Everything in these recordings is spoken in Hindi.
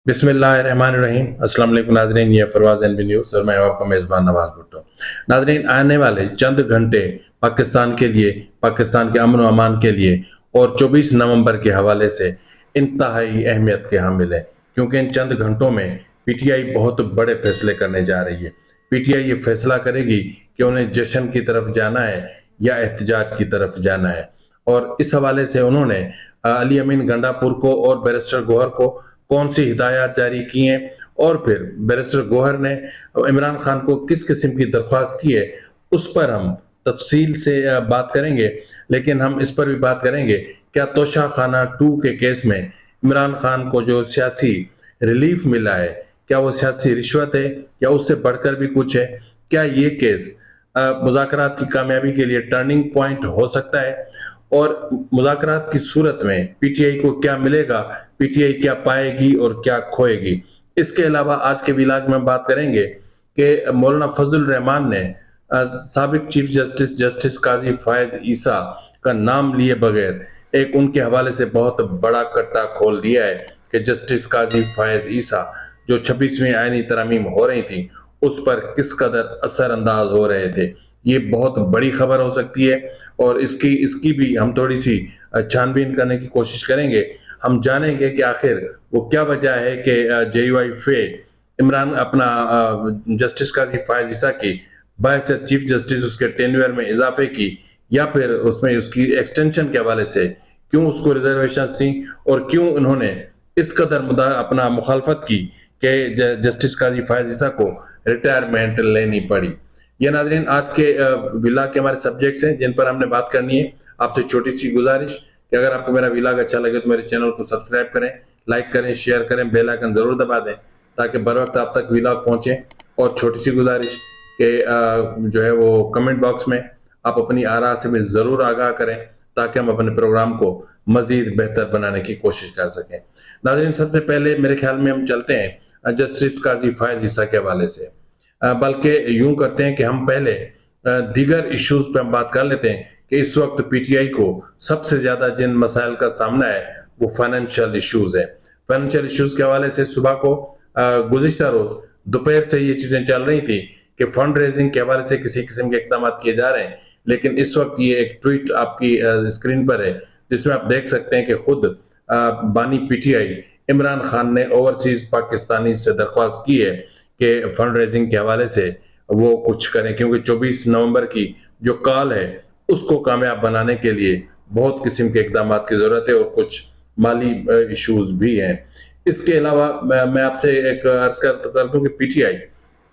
बिस्मिल्लाहिर्रहमानिर्रहीम। अस्सलाम वालेकुम नाज़रीन, ये फरवाज़ एनबी न्यूज़ और मैं आपका मेज़बान नवाज़ भुट्टो। नाज़रीन, आने वाले चंद घंटे पाकिस्तान के लिए, पाकिस्तान के अमन व अमान के लिए और 24 नवंबर के हवाले से इंतहाई अहमियत के हामिल है, क्योंकि इन चंद घंटों में पीटीआई बहुत बड़े फैसले करने जा रही है। पीटीआई ये फैसला करेगी कि उन्हें जश्न की तरफ जाना है या एहतजाज की तरफ जाना है, और इस हवाले से उन्होंने अली अमीन गंडापुर को और बैरिस्टर गौहर को कौन सी हिदायत जारी की हैं, और फिर बैरिस्टर गौहर ने इमरान खान को किस किस्म की दरख्वास्त की है, उस पर हम तफसील से बात करेंगे। लेकिन हम इस पर भी बात करेंगे, क्या तोशा खाना 2 के केस में इमरान खान को जो सियासी रिलीफ मिला है, क्या वो सियासी रिश्वत है या उससे बढ़कर भी कुछ है? क्या ये केस मुज़ाकरात की कामयाबी के लिए टर्निंग पॉइंट हो सकता है? और मुज़ाकरात की सूरत में पीटीआई को क्या मिलेगा, पीटीआई क्या पाएगी और क्या खोएगी? इसके अलावा आज के व्लॉग में बात करेंगे कि मौलाना फजल रहमान ने साबिक चीफ जस्टिस जस्टिस काजी फायज ईसा का नाम लिए बगैर एक उनके हवाले से बहुत बड़ा कट्टा खोल दिया है कि जस्टिस काजी फायज ईसा जो 26वीं आईनी तरमीम हो रही थी उस पर किस कदर असरअंदाज हो रहे थे। ये बहुत बड़ी खबर हो सकती है और इसकी इसकी भी हम थोड़ी सी छानबीन करने की कोशिश करेंगे। हम जानेंगे कि आखिर वो क्या वजह है कि जेयूआई फे इमरान अपना जस्टिस काजी फायज ईसा की बहैसियत चीफ जस्टिस उसके टेन्योर में इजाफे की, या फिर उसमें उसकी एक्सटेंशन के हवाले से क्यों उसको रिजर्वेशन थी और क्यों उन्होंने इस कदर अपना मुखालफत की कि जस्टिस काजी फायज ईसा को रिटायरमेंट लेनी पड़ी। ये नाजरीन आज के व्लॉग के हमारे सब्जेक्ट्स हैं जिन पर हमने बात करनी है। आपसे छोटी सी गुजारिश कि अगर आपको मेरा व्लॉग अच्छा लगे तो मेरे चैनल को सब्सक्राइब करें, लाइक करें, शेयर करें, बेल आइकन जरूर दबा दें ताकि बर वक्त आप तक व्लॉग पहुंचे। और छोटी सी गुजारिश कि जो है वो कमेंट बॉक्स में आप अपनी आरा से भी जरूर आगाह करें ताकि हम अपने प्रोग्राम को मजीद बेहतर बनाने की कोशिश कर सकें। नाजरीन, सबसे पहले मेरे ख्याल में हम चलते हैं जस्टिस काजी फायज ईसा के हवाले से, बल्कि यूं करते हैं कि हम पहले दीगर इश्यूज पे हम बात कर लेते हैं कि इस वक्त पीटीआई को सबसे ज्यादा जिन मसाइल का सामना है वो फाइनेंशियल इश्यूज है। फाइनेंशियल इश्यूज के हवाले से सुबह को गुज़िश्ता रोज दोपहर से ये चीजें चल रही थी कि फंड रेजिंग के हवाले से किसी किस्म के इकदाम किए जा रहे हैं, लेकिन इस वक्त ये एक ट्वीट आपकी स्क्रीन पर है जिसमें आप देख सकते हैं कि खुद बानी पीटीआई इमरान खान ने ओवरसीज पाकिस्तानी से दरख्वास्त की है कि फंड रेजिंग के हवाले से वो कुछ करें, क्योंकि 24 नवंबर की जो कॉल है उसको कामयाब बनाने के लिए बहुत किस्म के इकदाम की जरूरत है और कुछ माली इश्यूज भी हैं। इसके अलावा मैं आपसे एक अर्ज कर दूं कि पीटीआई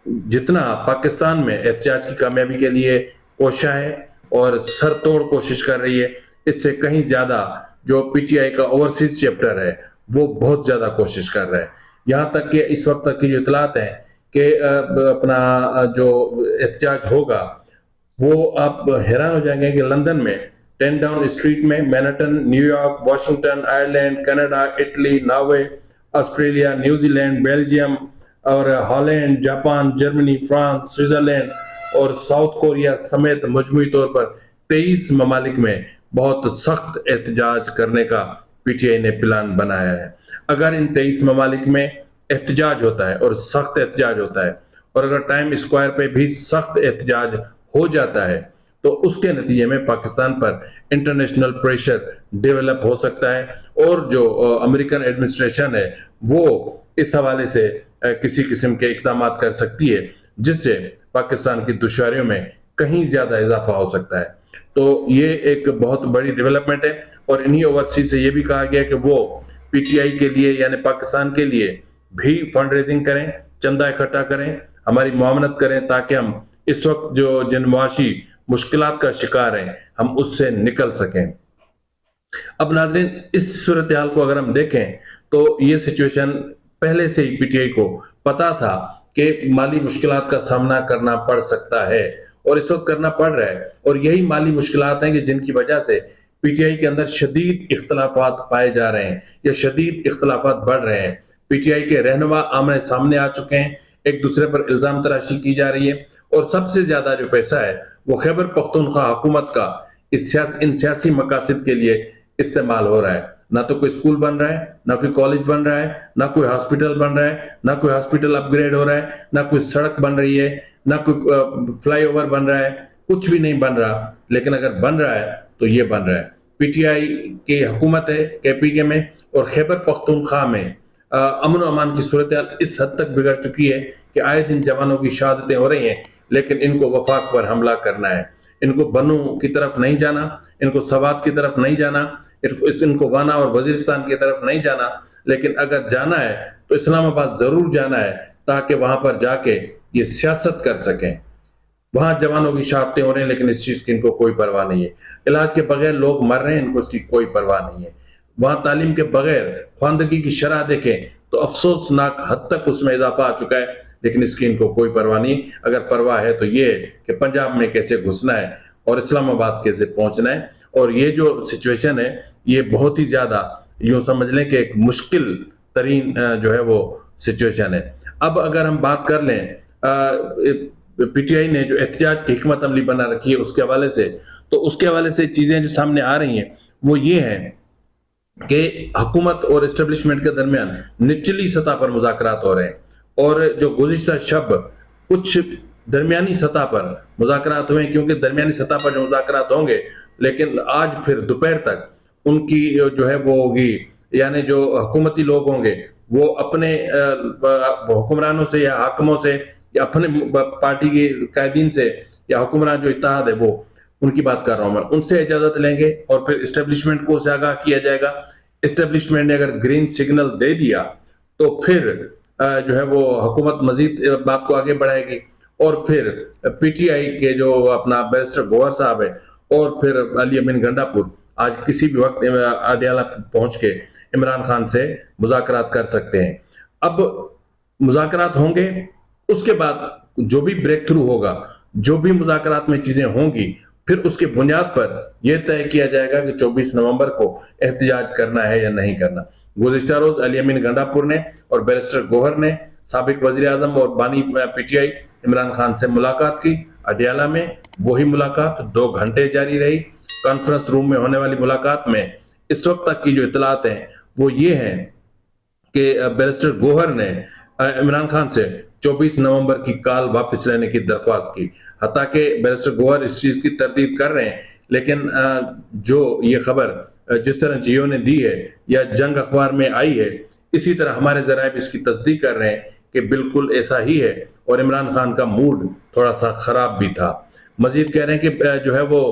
जितना पाकिस्तान में एहतजाज की कामयाबी के लिए कोशा है और सर तोड़ कोशिश कर रही है, इससे कहीं ज्यादा जो पीटीआई का ओवरसीज चैप्टर है वो बहुत ज्यादा कोशिश कर रहा है। यहाँ तक कि इस वक्त तक की जो इतलात है कि अपना जो एहतजाज होगा वो आप हैरान हो जाएंगे कि लंदन में 10 डाउन स्ट्रीट में, Manhattan, New York, Washington, Ireland, Canada, Italy, Norway, Australia, New Zealand, Belgium और Holland, Japan, Germany, France, Switzerland और साउथ कोरिया समेत मजमूई तौर पर 23 ममालिक में बहुत सख्त एहतजाज करने का पीटीआई ने प्लान बनाया है। अगर इन 23 ममालिक में एहतजाज होता है और सख्त एहतजाज होता है और अगर टाइम स्क्वायर पे भी सख्त एहतजाज हो जाता है तो उसके नतीजे में पाकिस्तान पर इंटरनेशनल प्रेशर डेवलप हो सकता है और जो अमेरिकन एडमिनिस्ट्रेशन है वो इस हवाले से किसी किस्म के इकदाम कर सकती है जिससे पाकिस्तान की दुश्वारियों में कहीं ज्यादा इजाफा हो सकता है। तो ये एक बहुत बड़ी डेवलपमेंट है और इन्हीं ओवरसीज से ये भी कहा गया कि वो पीटीआई के लिए यानी पाकिस्तान के लिए भी फंड रेजिंग करें, चंदा इकट्ठा करें, हमारी मुआवनत करें ताकि हम इस वक्त जो जिन मुआशी मुश्किलात का शिकार हैं हम उससे निकल सकें। अब नाजरीन, इस सूरत हाल को अगर हम देखें तो ये सिचुएशन पहले से ही पीटीआई को पता था कि माली मुश्किलात का सामना करना पड़ सकता है और इस वक्त करना पड़ रहा है, और यही माली मुश्किलात हैं कि जिनकी वजह से पीटीआई के अंदर शदीद इख्तलाफात पाए जा रहे हैं या शदीद इख्तलाफात बढ़ रहे हैं। पीटीआई के रहनुमा आमने सामने आ चुके हैं, एक दूसरे पर इल्जाम तराशी की जा रही है और सबसे ज्यादा जो पैसा है वो खैबर पख्तूनख्वा हुकूमत का इन सियासी मकासद के लिए इस्तेमाल हो रहा है। ना तो कोई स्कूल बन रहा है, ना कोई कॉलेज बन रहा है, ना कोई हॉस्पिटल बन रहा है, ना कोई हॉस्पिटल अपग्रेड हो रहा है, ना कोई सड़क बन रही है, ना कोई फ्लाईओवर बन रहा है, कुछ भी नहीं बन रहा। लेकिन अगर बन रहा है तो ये बन रहा है। पीटीआई की हुकूमत है केपीके में और खैबर पख्तूनख्वा में अमन और अमान की सूरत हाल इस हद तक बिगड़ चुकी है कि आए दिन जवानों की शहादतें हो रही हैं, लेकिन इनको वफाक पर हमला करना है। इनको बनू की तरफ नहीं जाना, इनको सवात की तरफ नहीं जाना, इनको वाना और वजीरिस्तान की तरफ नहीं जाना, लेकिन अगर जाना है तो इस्लामाबाद जरूर जाना है ताकि वहां पर जाके ये सियासत कर सकें। वहां जवानों की शहादतें हो रही हैं, लेकिन इस चीज की इनको कोई परवाह नहीं है। इलाज के बगैर लोग मर रहे हैं, इनको इसकी कोई परवाह नहीं है। वहां तालीम के बगैर ख्वानदगी की शरह देखें तो अफसोसनाक हद तक उसमें इजाफा आ चुका है, लेकिन इसकी इनको कोई परवाह नहीं। अगर परवाह है तो ये कि पंजाब में कैसे घुसना है और इस्लामाबाद कैसे पहुंचना है। और ये जो सिचुएशन है ये बहुत ही ज्यादा यूं समझ लें कि एक मुश्किल तरीन जो है वो सिचुएशन है। अब अगर हम बात कर लें पीटीआई ने जो एहतजाज की हिकमत अमली बना रखी है उसके हवाले से, तो उसके हवाले से चीजें जो सामने आ रही हैं वो ये हैं कि हुकूमत और एस्टेब्लिशमेंट के दरमियान निचली सतह पर मुज़ाकरात हो रहे हैं, और जो गुज़िश्ता शब कुछ दरमियानी सतह पर मुज़ाकरात हुए, क्योंकि दरमियानी सतह पर जो मुज़ाकरात होंगे, लेकिन आज फिर दोपहर तक उनकी जो है वो होगी, यानी जो हुकूमती लोग होंगे वो अपने हुक्मरानों से या हाकिमों से या अपने पार्टी के कायदीन से या हुक्मरान जो इत्तेहाद है वो उनकी बात कर रहा हूं मैं, उनसे इजाजत लेंगे और फिर इस्टेब्लिशमेंट को उससे आगाह किया जाएगा। इस्टेब्लिशमेंट ने अगर ग्रीन सिग्नल दे दिया तो फिर जो है वो हुकूमत मजीद बात को आगे बढ़ाएगी, और फिर पीटीआई के जो अपना बैरिस्टर गौहर साहब है और फिर अली अमीन गंडापुर आज किसी भी वक्त अडियाला पहुंच के इमरान खान से मुज़ाकरात कर सकते हैं। अब मुज़ाकरात होंगे, उसके बाद जो भी ब्रेक थ्रू होगा, जो भी मुज़ाकरात में चीजें होंगी, फिर उसके बुनियाद पर यह तय किया जाएगा कि 24 नवंबर को एहतजाज करना है या नहीं करना। गुज़िश्ता रोज अली अमीन गंडापुर ने और बैरिस्टर गौहर ने साबिक वजीर आजम और बानी पीटीआई इमरान खान से मुलाकात की अडियाला में। वही मुलाकात 2 घंटे जारी रही। कॉन्फ्रेंस रूम में होने वाली मुलाकात में इस वक्त तक की जो इतलात हैं वो ये हैं कि बैरिस्टर गौहर ने इमरान खान से 24 नवंबर की कॉल वापस लेने की दरख्वास्त की। हालांकि बैरिस्टर गौहर इस चीज की तरदीद कर रहे हैं, लेकिन जो ये खबर जिस तरह जियो ने दी है या जंग अखबार में आई है, इसी तरह हमारे जराए भी इसकी तस्दीक कर रहे हैं कि बिल्कुल ऐसा ही है, और इमरान खान का मूड थोड़ा सा खराब भी था। मजीद कह रहे हैं कि जो है वो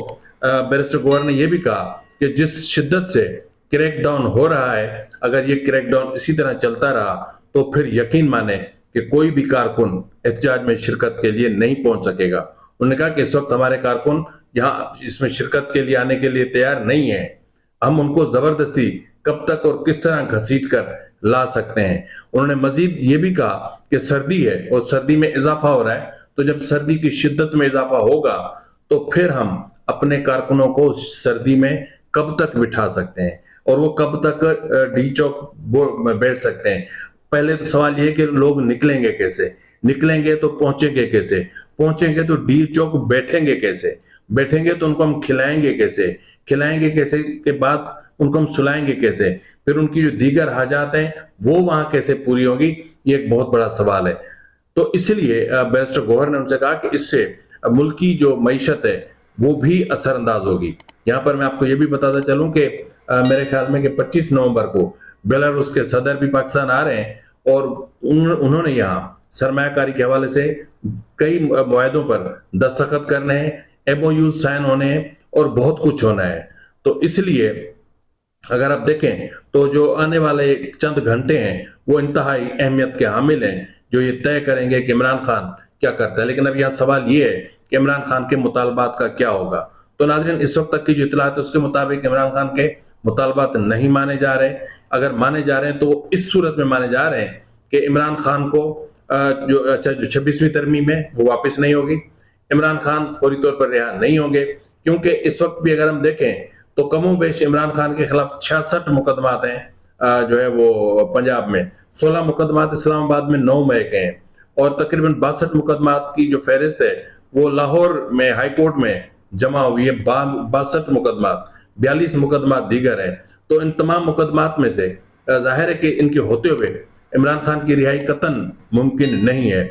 बैरिस्टर गौहर ने यह भी कहा कि जिस शिद्दत से क्रैकडाउन हो रहा है, अगर ये क्रैकडाउन इसी तरह चलता रहा तो फिर यकीन माने कि कोई भी कारकुन एहतजाज में शिरकत के लिए नहीं पहुंच सकेगा। उन्होंने कहा कि इस वक्त हमारे कारकुन यहाँ इसमें शिरकत के लिए आने के लिए तैयार नहीं है, हम उनको जबरदस्ती कब तक और किस तरह घसीट कर ला सकते हैं। उन्होंने मजीद ये भी कहा कि सर्दी है और सर्दी में इजाफा हो रहा है, तो जब सर्दी की शिद्दत में इजाफा होगा तो फिर हम अपने कारकुनों को सर्दी में कब तक बिठा सकते हैं और वो कब तक डी चौक में बैठ सकते हैं। पहले तो सवाल ये कि लोग निकलेंगे कैसे, निकलेंगे तो पहुंचेंगे कैसे, पहुंचेंगे तो डी चौक बैठेंगे कैसे, बैठेंगे तो उनको हम खिलाएंगे कैसे, खिलाएंगे कैसे के बाद उनको हम सुलाएंगे कैसे, फिर उनकी जो दीगर हाजात हैं वो वहां कैसे पूरी होगी, ये एक बहुत बड़ा सवाल है। तो इसलिए बैरिस्टर गौहर ने उनसे कहा कि इससे मुल्क की जो मईशत है वो भी असरअंदाज होगी। यहाँ पर मैं आपको ये भी बताता चलूं कि मेरे ख्याल में कि 25 नवंबर को बेलारूस के सदर भी पाकिस्तान आ रहे हैं, और उन्होंने यहाँ सरमायाकारी के हवाले से कई मुआहदों पर दस्तखत करने हैं, एमओयू साइन होने हैं और बहुत कुछ होना है। तो इसलिए अगर आप देखें तो जो आने वाले चंद घंटे हैं वो इंतहाई अहमियत के हामिल हैं, जो ये तय करेंगे कि इमरान खान क्या करता है। लेकिन अब यहाँ सवाल ये है कि इमरान खान के मुतालबात का क्या होगा। तो नाज़रीन, इस वक्त तक की जो इतलात है उसके मुताबिक इमरान खान के मुतालबात नहीं माने जा रहे। अगर माने जा रहे हैं तो वो इस सूरत में माने जा रहे हैं कि इमरान खान को जो 26वीं तरमीम है वो वापस नहीं होगी, इमरान खान फौरी तौर पर रिहा नहीं होंगे, क्योंकि इस वक्त भी अगर हम देखें तो कमोबेश इमरान खान के खिलाफ 66 मुकदमात हैं जो है वो पंजाब में, 16 मुकदमात इस्लामाबाद में 9 मई के हैं, और तकरीबन 62 मुकदमात की जो फहरिस्त है वो लाहौर में हाई कोर्ट में जमा हुई है। 62 मुकदमात, 42 मुकदमात दीगर हैं। तो इन तमाम मुकदमात में से जाहिर है कि इनके होते हुए इमरान खान की रिहाई कतन मुमकिन नहीं है।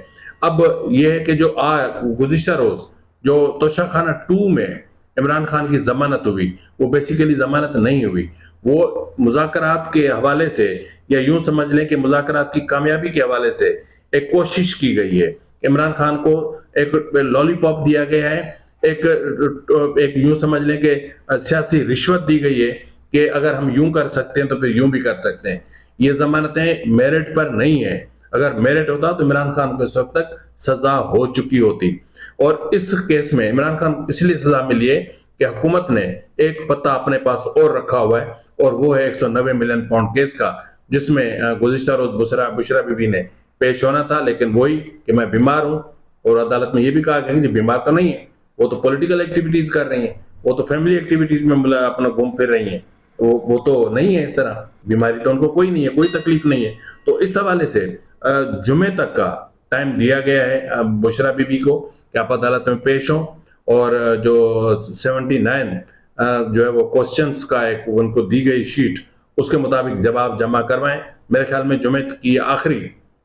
अब यह है कि जो गुज़िश्ता रोज जो तोशाखाना 2 में इमरान खान की जमानत हुई, वो बेसिकली जमानत नहीं हुई, वो मुज़ाकरात के हवाले से, या यूं समझ लें कि मुज़ाकरात की कामयाबी के हवाले से एक कोशिश की गई है। इमरान खान को एक लॉलीपॉप दिया गया है, एक यूं समझ लें कि सियासी रिश्वत दी गई है कि अगर हम यूं कर सकते हैं तो फिर यूं भी कर सकते हैं। ये जमानतें मेरिट पर नहीं है। अगर मेरिट होता तो इमरान खान को इस वक्त तक सजा हो चुकी होती। और इस केस में इमरान खान इसलिए सजा मिली है कि हुकूमत ने एक पत्ता अपने पास और रखा हुआ है, और वो है 190 मिलियन पाउंड केस का, जिसमें गुज़िश्ता रोज बुशरा बीबी ने पेश होना था, लेकिन वही कि मैं बीमार हूं, और अदालत में ये भी कहा गया कि बीमार तो नहीं है, वो तो पॉलिटिकल एक्टिविटीज कर रही हैं, वो तो फैमिली एक्टिविटीज में अपना घूम फिर रही हैं, वो तो नहीं है इस तरह, बीमारी तो उनको कोई नहीं है, कोई तकलीफ नहीं है। तो इस हवाले से जुमे तक का टाइम दिया गया है बुशरा बीबी को कि आप अदालत में पेश हों, और जो 79 जो है वो क्वेश्चंस का एक उनको दी गई शीट, उसके मुताबिक जवाब जमा करवाएं। मेरे ख्याल में जुमे की आखिरी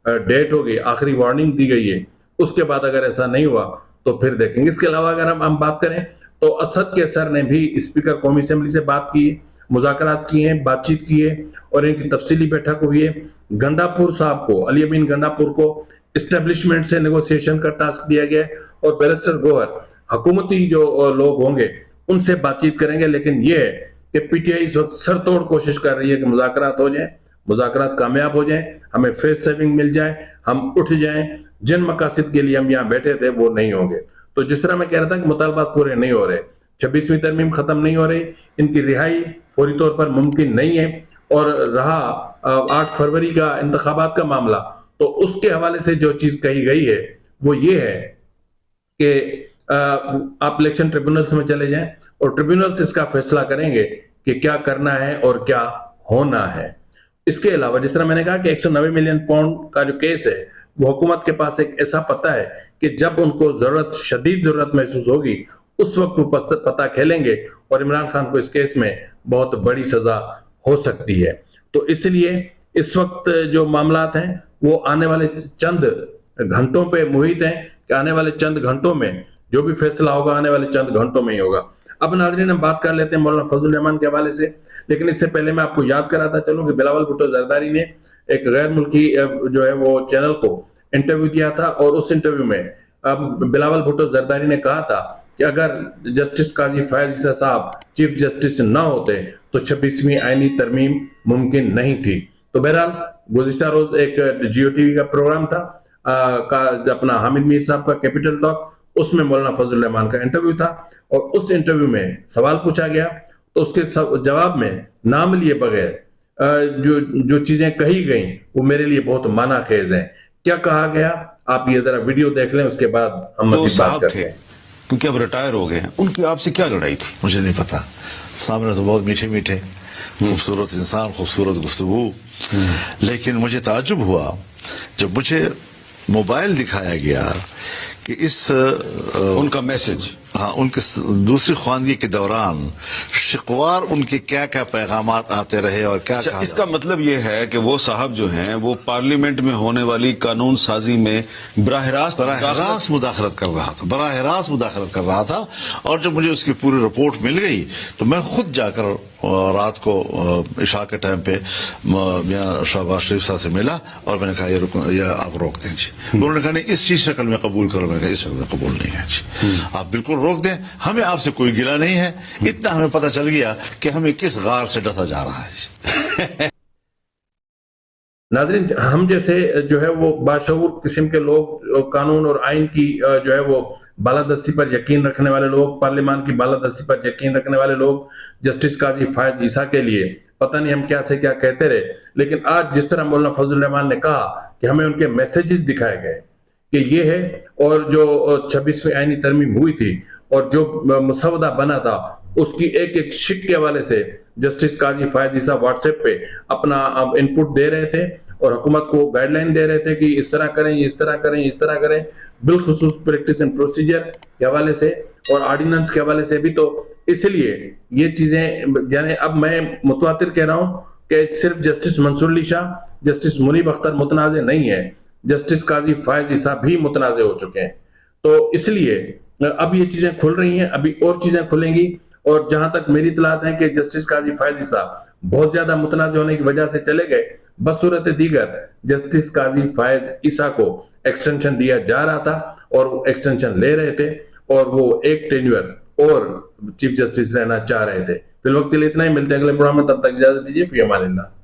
डेट होगी, आखिरी वार्निंग दी गई है। उसके बाद अगर ऐसा नहीं हुआ तो फिर देखेंगे। इसके अलावा अगर हम बात करें तो असद के सर ने भी स्पीकर कौमी असेंबली से बात की, मुज़ाकरात किए हैं, बातचीत की है, और इनकी तफसीली बैठक हुई है। गंडापुर साहब को, अली अमीन गंडापुर को इस्टेब्लिशमेंट से नेगोशिएशन का टास्क दिया गया है, और बैरिस्टर गोहर हुकूमती जो लोग होंगे उनसे बातचीत करेंगे। लेकिन यह है कि पीटीआई इस वक्त सरतोड़ कोशिश कर रही है कि मुज़ाकरात हो जाए, मुज़ाकरात कामयाब हो जाए, हमें फेस सेविंग मिल जाए, हम उठ जाएं, जिन मकासद के लिए हम यहाँ बैठे थे वो नहीं होंगे। तो जिस तरह मैं कह रहा था कि मुतालबात पूरे नहीं हो रहे, 26वीं तरमीम खत्म नहीं हो रही, इनकी रिहाई फौरी तौर पर मुमकिन नहीं है। और रहा 8 फरवरी का इंतखाबात का मामला, तो उसके हवाले से जो चीज कही गई है वो ये है कि आप इलेक्शन ट्रिब्यूनल्स में चले जाएं, और ट्रिब्यूनल्स इसका फैसला करेंगे कि क्या करना है और क्या होना है। इसके अलावा जिस तरह मैंने कहा कि 190 मिलियन पाउंड का जो केस है, वो हुकूमत के पास एक ऐसा पता है कि जब उनको शदीद जरूरत महसूस होगी उस वक्त वो पता खेलेंगे, और इमरान खान को इस केस में बहुत बड़ी सजा हो सकती है। तो इसलिए इस वक्त जो मामलात हैं वो आने वाले चंद घंटों पे मुहित हैं कि आने वाले चंद घंटों में जो भी फैसला होगा आने वाले चंद घंटों में ही होगा। अब नाज़रीन हम बात कर लेते हैं मौलाना फजल रहमान के हवाले से, लेकिन इससे पहले मैं आपको याद कराता चलूं कि बिलावल भुट्टो जरदारी ने एक गैर मुल्की जो है वो चैनल को इंटरव्यू दिया था, और उस इंटरव्यू में बिलावल भुट्टो जरदारी ने कहा था कि अगर जस्टिस काजी फयाज ईसा साहब चीफ जस्टिस ना होते तो 26वीं आईनी तरमीम मुमकिन नहीं थी। तो बहरहाल गुज़िश्ता रोज एक जियो टीवी का प्रोग्राम था अपना हामिद मीर साहब का कैपिटल टॉक, उसमें मौलाना फजल रहमान का इंटरव्यू था, और उस इंटरव्यू में सवाल पूछा गया तो उसके जवाब में नाम लिए बगैर जो चीजें कही गई वो मेरे लिए बहुत माना खेज हैं। क्या कहा गया आप ये जरा वीडियो देख लें, उसके बाद हम बात करते हैं। क्योंकि अब रिटायर हो गए हैं, उनकी आपसे क्या लड़ाई थी? मुझे नहीं पता। सामने तो बहुत मीठे मीठे खूबसूरत इंसान, खूबसूरत गुफ्तगू, लेकिन मुझे ताज्जुब हुआ जब मुझे मोबाइल दिखाया गया कि इस उनका मैसेज, हाँ, उनके दूसरी ख्वानगी के दौरान शिकवार उनके क्या क्या पैगामात आते रहे और क्या कहा। इसका मतलब ये है कि वो साहब जो हैं वो पार्लियामेंट में होने वाली कानून साजी में बराह रास्त मुदाखलत कर रहा था, बराह रास्त मुदाखलत कर रहा था। और जब मुझे उसकी पूरी रिपोर्ट मिल गई तो मैं खुद जाकर रात को इशा के टाइम पे मियां शहबाज शरीफ साहब से मिला और मैंने कहा ये आप रोक दें जी। उन्होंने कहा नहीं, इस चीज शक्ल में कबूल करो। मैंने कहा इस शक्ल में कबूल नहीं है जी, आप बिल्कुल रोक दें, हमें आपसे कोई गिला नहीं है। इतना हमें पता चल गया कि हमें किस गार से डसा जा रहा है। नाज़रीन, हम जैसे जो है वो बाशऊर किस्म के लोग, कानून और आइन की जो है वो बालादस्ती पर यकीन रखने वाले लोग, पार्लियामान की बालादस्ती पर यकीन रखने वाले लोग, जस्टिस काजी फयाज ईसा के लिए पता नहीं हम क्या से क्या कहते रहे, लेकिन आज जिस तरह मौलाना फजल रहमान ने कहा कि हमें उनके मैसेजेस दिखाए गए कि ये है, और जो 26वीं आईनी तरमीम हुई थी और जो मुसवदा बना था उसकी एक एक शिक के हवाले से जस्टिस काजी फयाज ईसा व्हाट्सएप पे अपना इनपुट दे रहे थे और हुकूमत को गाइडलाइन दे रहे थे कि इस तरह करें, इस तरह करें, इस तरह करें। बिलखुसूस प्रैक्टिस एंड प्रोसीजर के हवाले से और ऑर्डिनेंस के हवाले से भी तो इसलिए ये चीजें, यानी अब मैं मुतवातिर कह रहा हूं कि सिर्फ जस्टिस मंसूर अली शाह, जस्टिस मुनीब अख्तर मुतनाज़े नहीं है, जस्टिस काजी फायज ईसा भी मुतनाज़े हो चुके हैं। तो इसलिए अब ये चीजें खुल रही हैं, अभी और चीजें खुलेंगी। और जहां तक मेरी इतलात है कि जस्टिस काजी फायज ईसा बहुत ज्यादा मुतनाज़े होने की वजह से चले गए, बसूरत दीगर जस्टिस काजी फायज ईसा को एक्सटेंशन दिया जा रहा था और वो एक्सटेंशन ले रहे थे और वो एक टेन्यूर और चीफ जस्टिस रहना चाह रहे थे। फिलहाल के लिए इतना ही, मिलते हैं अगले प्रोग्राम में, तब तक इजाजत दीजिए। फी अमानिल्लाह।